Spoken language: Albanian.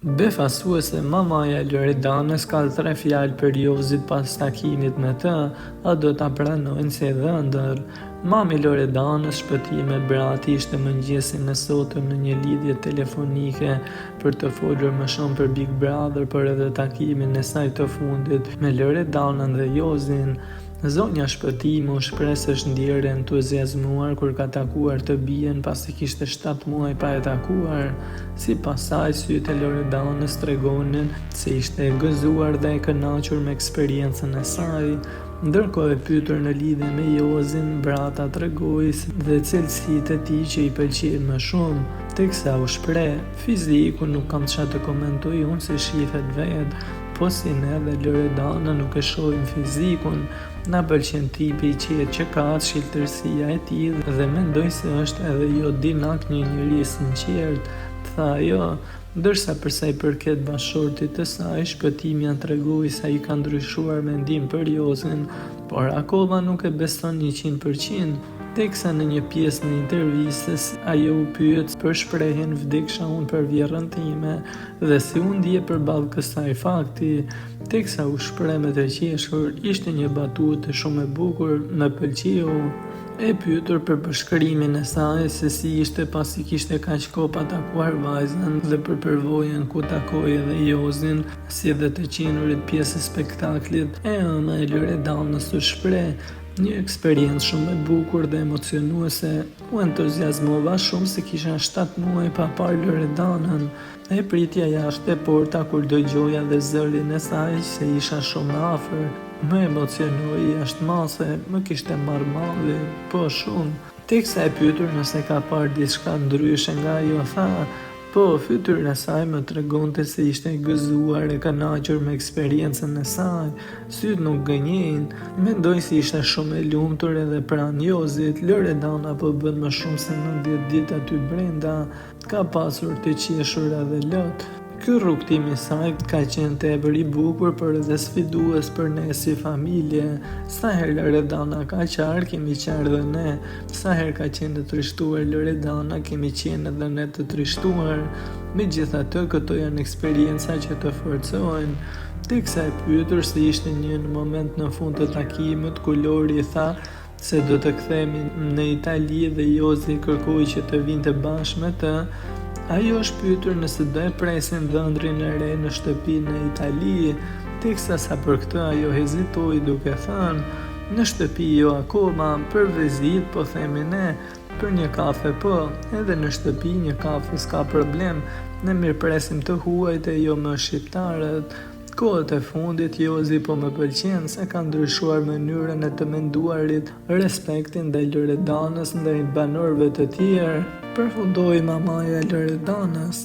Befasuese mamaja e Loredanës ka 3 fjalë për Jozit pas takimit me të, a do ta pranojnë si dhëndër. Mami Loredanës shpëtime brati ishte mëngjesin e sotëm në një lidhje telefonike për të folur më shumë për Big Brother, por edhe takimin e saj të fundit me Loredanën dhe Jozin. Zonja Shpëtimi u shpreh se është ndjerë entuziazmuar kur ka takuar të bien pasi kishte 7 muaj pa e takuar. Sipas saj, sytë e Loredanës tregonin se ishte e gëzuar dhe e kënaqur me eksperiencën e saj. Ndërkohë e pyetur në lidhje me Jozin, brata tregoi dhe cilësitë e tij që i pëlqejnë më shumë, teksa u shpreh: "Fiziku nuk kam çfarë të komentoj unë se shifet vetë, po si ne dhe Loredana nuk e shohim fizikun, na pëlqen tipi i qetë që ka, shqiltërsia e tij dhe mendoj se është edhe jo dinak një njeri i sinqert", tha ajo. Ndërsa përsa i përket bashortit të saj, Shpëtimi ja tregoi se ai ka ndryshuar mendim për Jozin, por akoma nuk e beson 100%. Teksa në një pjesë në intervistës, ajo u pyet për shprehjen "vdeksha unë për vjerrën time" dhe si u ndje përballë kësaj fakti, teksa u shpreh me të qeshur: "Ishte një batutë shumë e bukur, më pëlqeu." E pyetur për përshkrimin e saj se si ishte pasi kishte kaq kohë pa takuar vajzën dhe për përvojën ku takoi edhe Jozin, si edhe të qenurit pjesë e spektaklit, ëma e Loredanës u shpreh: "Një eksperiencë shumë e bukur dhe emocionuese. U entuziazmova shumë se kisha 7 muaj pa parë Loredanën. E pritja jashtë e porta kur dëgjoja dhe zërin e saj se isha shumë afër. Më emocionoi jashtë mase, më kishte marrë malli, po shumë." Teksa e pyetur nëse ka parë diçka ndryshe nga ajo, tha: "Po, fytyrën e saj më tregonte se ishte e gëzuar e kënaqur me eksperiencën e saj, syt nuk gënjejnë, mendoj se ishte shumë e lumtur edhe pranë Jozit. Loredana po bën më shumë se 90 ditë aty brenda, ka pasur të qeshur edhe lot. Ky rrugtim i saj ka qenë tepër i bukur, por edhe sfidues për ne si familje. Sa herë Loredana ka qarë, kemi qarë dhe ne. Sa herë ka qenë të trishtuar Loredana, kemi qenë edhe ne të trishtuar. Megjithatë, këto janë eksperienca që të forcojnë." Teksa e pyetur se ishte një moment në fund të takimit ku Lori tha se do të kthehemi në Itali dhe Jozi kërkoi që të vinte bashkë me të, ajo është pyetur nëse do e presin dhëndrin e re në shtëpinë në Itali, teksa sa për këtë ajo hezitoi duke thënë: "Në shtëpi jo akoma, për vizit po themi ne, për një kafe po, edhe në shtëpi një kafe s'ka problem, ne mirëpresim të huajt e jo më shqiptarët. Kohët e fundit Jozi po më pëlqen se ka ndryshuar mënyrën e të menduarit, respektin ndaj Loredanës ndaj banorëve të tjerë", përfundoi mamaja e Loredanës.